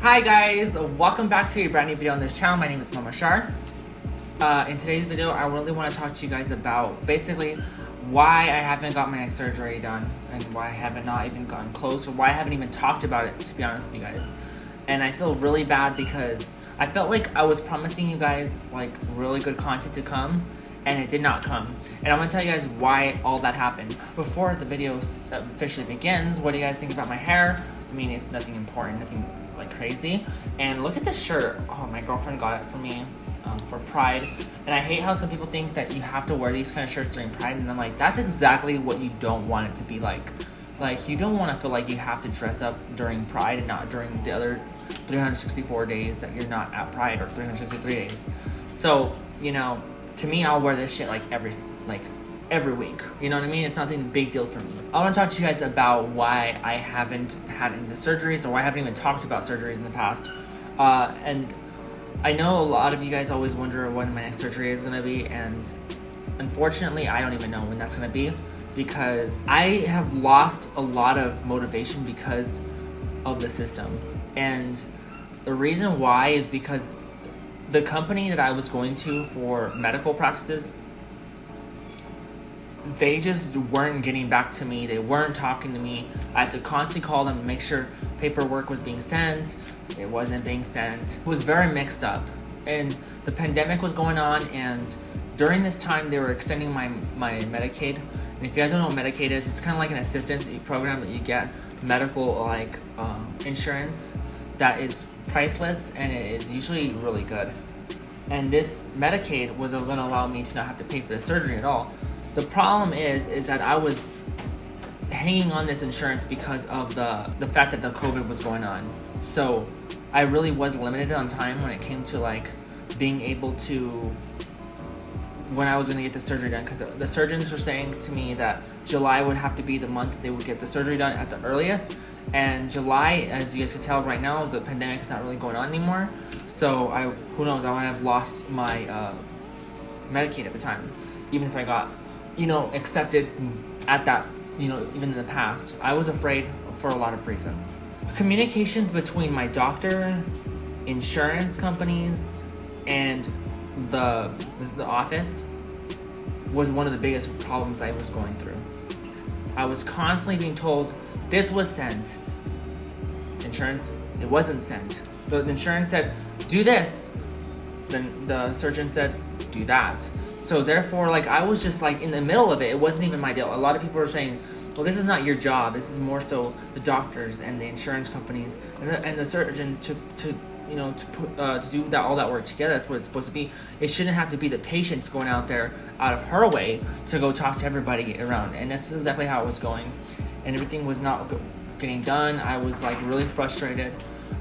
Hi guys, welcome back to a brand new video on this channel. My name is Mama Shar. In today's video, I really want to talk to you guys about basically why I haven't got my neck surgery done and why I haven't not even gotten close, or why I haven't even talked about it, to be honest with you guys. And I feel really bad because I felt like I was promising you guys like really good content to come, and it did not come. And I'm gonna tell you guys why all that happened. Before the video officially begins, what do you guys think about my hair? I mean, it's nothing important, nothing like crazy. And look at this shirt. Oh, my girlfriend got it for me for Pride. And I hate how some people think that you have to wear these kind of shirts during Pride. And I'm like, that's exactly what you don't want it to be like. Like, you don't want to feel like you have to dress up during Pride and not during the other 364 days that you're not at Pride, or 363 days. So, you know, to me, I'll wear this shit like every week. You know what I mean? It's nothing big deal for me. I want to talk to you guys about why I haven't had any of the surgeries, or why I haven't even talked about surgeries in the past. And I know a lot of you guys always wonder when my next surgery is going to be, and unfortunately, I don't even know when that's going to be, because I have lost a lot of motivation because of the system. And the reason why is because the company that I was going to for medical practices, they just weren't getting back to me. They weren't talking to me. I had to constantly call them to make sure paperwork was being sent. It wasn't being sent. It was very mixed up. And the pandemic was going on, and during this time they were extending my Medicaid. And if you guys don't know what Medicaid is, it's kind of like an assistance program that you get, medical insurance that is priceless, and it is usually really good. And this Medicaid was going to allow me to not have to pay for the surgery at all. The problem is that I was hanging on this insurance because of the fact that the COVID was going on. So I really was limited on time when it came to like being able to, when I was going to get the surgery done, because the surgeons were saying to me that July would have to be the month that they would get the surgery done at the earliest. And July, as you guys can tell right now, the pandemic is not really going on anymore. So who knows, I might have lost my Medicaid at the time, even if I got, accepted at that, even in the past. I was afraid for a lot of reasons. Communications between my doctor, insurance companies, and the office was one of the biggest problems I was going through. I was constantly being told, this was sent. Insurance, it wasn't sent. The insurance said, do this. Then the surgeon said, do that. So therefore, I was just in the middle of it. It wasn't even my deal. A lot of people were saying, well, this is not your job. This is more so the doctors and the insurance companies and the surgeon to do all that work together. That's what it's supposed to be. It shouldn't have to be the patients going out there out of her way to go talk to everybody around. And that's exactly how it was going. And everything was not getting done. I was really frustrated.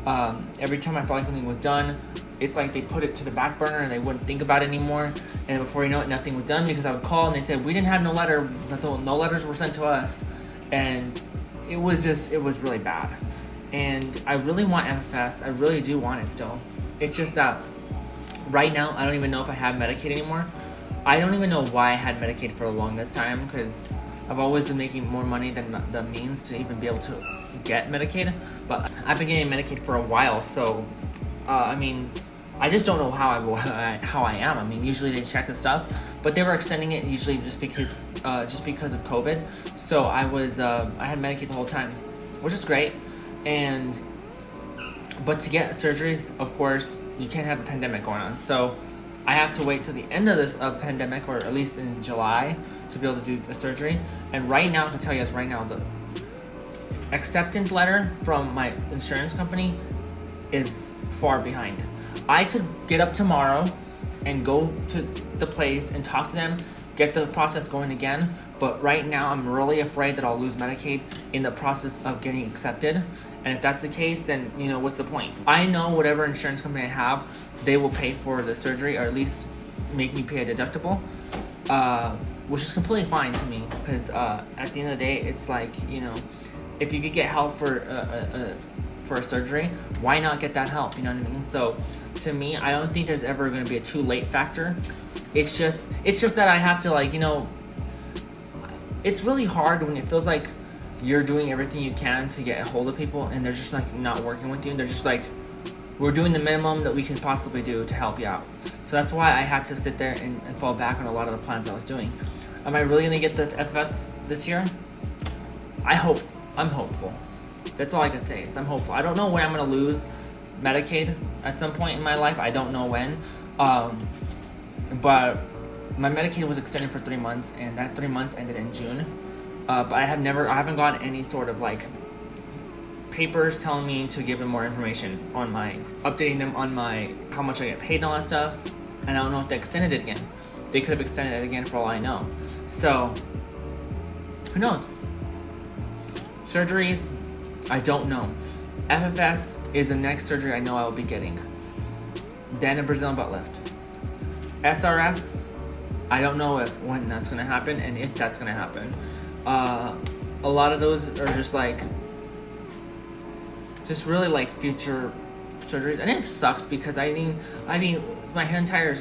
Every time I felt like something was done, it's like they put it to the back burner and they wouldn't think about it anymore. And before you know it, nothing was done, because I would call and they said, we didn't have no letter, no letters were sent to us. And it was really bad. And I really want FFS. I really do want it still. It's just that right now, I don't even know if I have Medicaid anymore. I don't even know why I had Medicaid for the longest time, because I've always been making more money than the means to even be able to get Medicaid. But I've been getting Medicaid for a while, so I just don't know how I am. I mean, usually they check the stuff, but they were extending it usually just because of COVID. So I had Medicaid the whole time, which is great. But to get surgeries, of course, you can't have a pandemic going on. So I have to wait till the end of this pandemic, or at least in July, to be able to do a surgery. And right now, I can tell you guys right now, the acceptance letter from my insurance company is far behind. I could get up tomorrow and go to the place and talk to them, get the process going again. But right now, I'm really afraid that I'll lose Medicaid in the process of getting accepted. And if that's the case, then, what's the point? I know whatever insurance company I have, they will pay for the surgery, or at least make me pay a deductible, which is completely fine to me, because at the end of the day, it's if you could get help for a surgery, why not get that help? You know what I mean? So to me, I don't think there's ever going to be a too late factor. It's just that I have to it's really hard when it feels like you're doing everything you can to get a hold of people and they're just not working with you, and they're just we're doing the minimum that we can possibly do to help you out. So that's why I had to sit there and fall back on a lot of the plans I was doing. Am I really gonna get the FFS this year? I'm hopeful. That's all I can say is I'm hopeful. I don't know when I'm gonna lose Medicaid at some point in my life. I don't know when. But my Medicaid was extended for 3 months, and that 3 months ended in June. But I haven't gotten any sort of like papers telling me to give them more information on updating them on how much I get paid and all that stuff. And I don't know if they extended it again. They could have extended it again for all I know. So, who knows? Surgeries, I don't know. FFS is the next surgery I know I will be getting. Then a Brazilian butt lift. SRS, I don't know when that's gonna happen and if that's gonna happen. A lot of those are just really like future surgeries, and it sucks because I mean my entire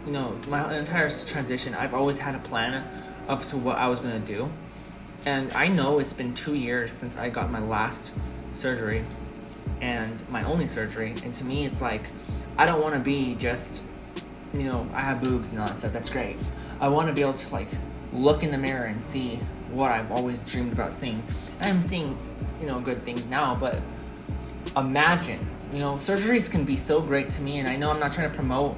transition, I've always had a plan of to what I was gonna do, and I know it's been 2 years since I got my last surgery and my only surgery, and to me it's like I don't want to be just I have boobs and all that stuff. That's great. I want to be able to like look in the mirror and see what I've always dreamed about seeing. And I'm seeing good things now, but imagine surgeries can be so great to me, and I know I'm not trying to promote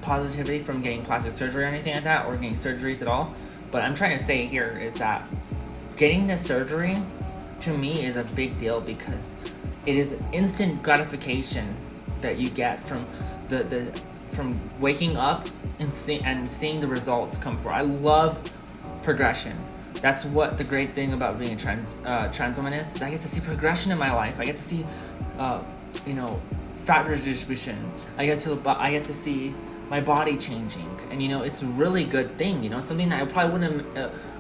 positivity from getting plastic surgery or anything like that, or getting surgeries at all, but I'm trying to say here is that getting the surgery to me is a big deal because it is instant gratification that you get from from waking up and seeing the results come forward. I love progression. That's what the great thing about being a trans woman is I get to see progression in my life. I get to see fat redistribution. I get to see my body changing, and it's a really good thing. It's something that I probably wouldn't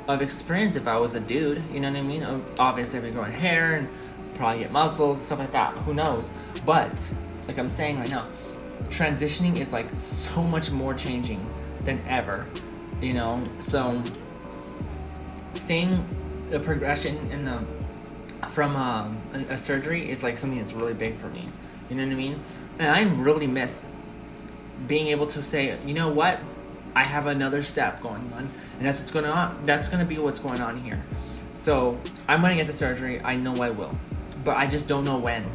have experienced if I was a dude. You know what I mean? Obviously, I'd be growing hair and probably get muscles, stuff like that. Who knows? But like I'm saying right now, transitioning is like so much more changing than ever. So seeing the progression from a surgery is like something that's really big for me. You know what I mean? And I really miss being able to say, you know what, I have another step going on, and that's what's going on. That's going to be what's going on here. So I'm going to get the surgery. I know I will, but I just don't know when.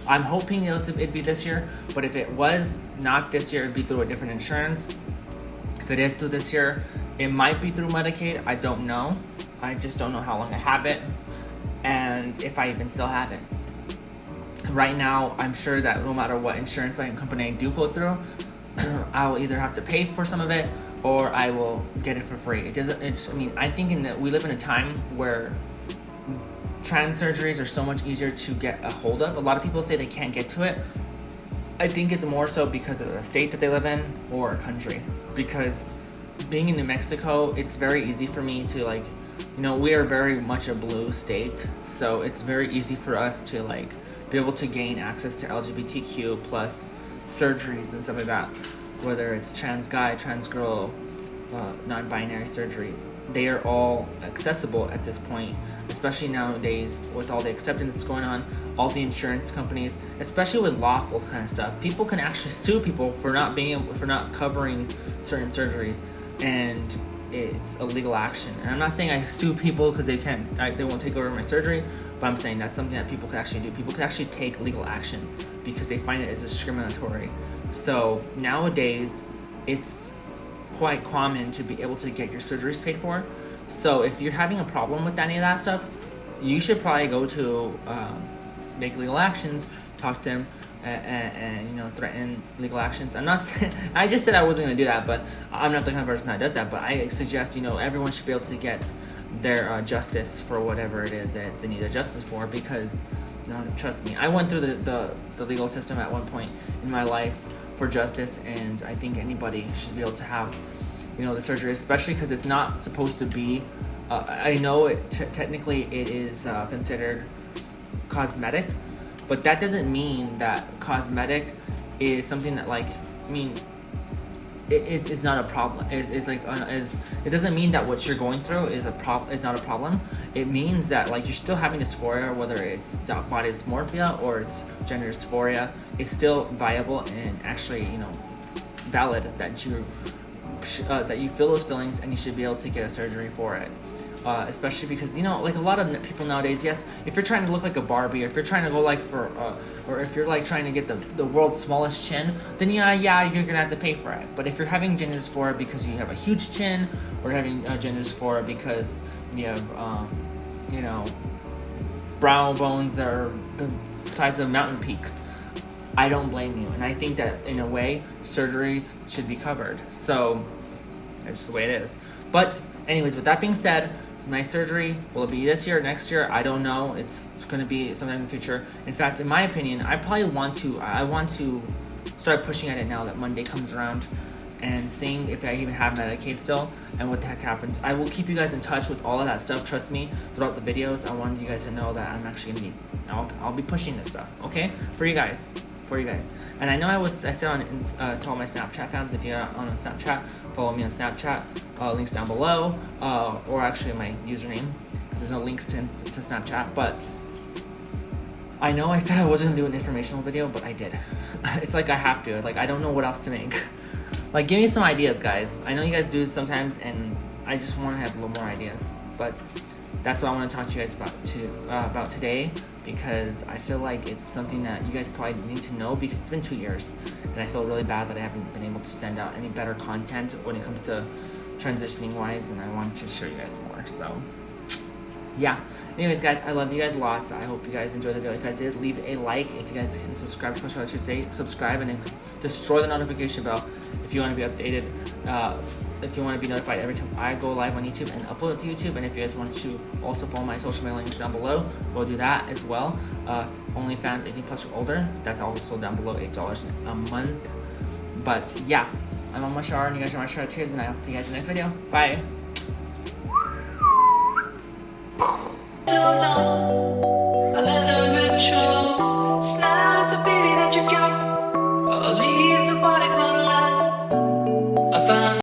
I'm hoping it'd be this year, but if it was not this year, it'd be through a different insurance. If it is through this year, it might be through Medicaid. I don't know. I just don't know how long I have it, and if I even still have it. Right now, I'm sure that no matter what insurance company I do go through, I will either have to pay for some of it or I will get it for free. I think we live in a time where trans surgeries are so much easier to get a hold of. A lot of people say they can't get to it. I think it's more so because of the state that they live in or country. Because being in New Mexico, it's very easy for me to we are very much a blue state, so it's very easy for us to be able to gain access to LGBTQ plus surgeries and stuff like that, whether it's trans guy, trans girl, non-binary surgeries. They are all accessible at this point, especially nowadays with all the acceptance that's going on, all the insurance companies, especially with lawful kind of stuff. People can actually sue people for not covering certain surgeries, and it's a legal action. And I'm not saying I sue people because they won't take over my surgery, but I'm saying that's something that people could actually do. People could actually take legal action because they find it as discriminatory. So nowadays, it's quite common to be able to get your surgeries paid for. So if you're having a problem with any of that stuff, you should probably go to make legal actions, talk to them, and threaten legal actions. I'm not saying, I just said I wasn't going to do that, but I'm not the kind of person that does that. But I suggest everyone should be able to get their justice for whatever it is that they need their justice for, because trust me, I went through the legal system at one point in my life for justice, and I think anybody should be able to have the surgery, especially because it's not supposed to be I know technically it is considered cosmetic, but that doesn't mean that cosmetic is something that is not a problem. Is like it doesn't mean that what you're going through is not a problem. It means that like you're still having dysphoria, whether it's body dysmorphia or it's gender dysphoria. It's still viable and actually, you know, valid that you feel those feelings, and you should be able to get a surgery for it. Especially because, you know, like a lot of people nowadays, yes, if you're trying to look like a Barbie, or if you're trying to go like for or if you're like trying to get the world's smallest chin, then yeah, you're gonna have to pay for it. But if you're having gender dysphoria because you have a huge chin, or having gender dysphoria because you have you know, brow bones that are the size of mountain peaks, I don't blame you. And I think that in a way, surgeries should be covered. So that's the way it is. But anyways, with that being said, my surgery, will it be this year or next year? I don't know. It's going to be sometime in the future. In fact, in my opinion, I want to start pushing at it now that Monday comes around, and seeing if I even have Medicaid still and what the heck happens. I will keep you guys in touch with all of that stuff. Trust me, throughout the videos, I wanted you guys to know that I'm actually going to be, I'll be pushing this stuff, okay? For you guys. And I know I said on to all my Snapchat fans, if you're on Snapchat, follow me on Snapchat, links down below, or actually my username, because there's no links to Snapchat. But I know I said I wasn't gonna do an informational video, but I did. It's like I have to. Like, I don't know what else to make. Like, give me some ideas, guys. I know you guys do it sometimes, and I just want to have a little more ideas. But that's what I want to talk to you guys about today, because I feel like it's something that you guys probably need to know, because it's been 2 years, and I feel really bad that I haven't been able to send out any better content when it comes to transitioning wise, and I want to show you guys more. So yeah, anyways guys, I love you guys lots. I hope you guys enjoyed the video. If you guys did, leave a like. If you guys can subscribe to my channel, I should say subscribe, and then destroy the notification bell if you want to be updated, if you want to be notified every time I go live on YouTube and upload it to YouTube. And if you guys want to also follow my social media links down below, go do that as well. OnlyFans 18 plus or older, that's also down below, $8 a month. But yeah, I'm on my shower, and you guys are my shower. Cheers, and I'll see you guys in the next video. Bye.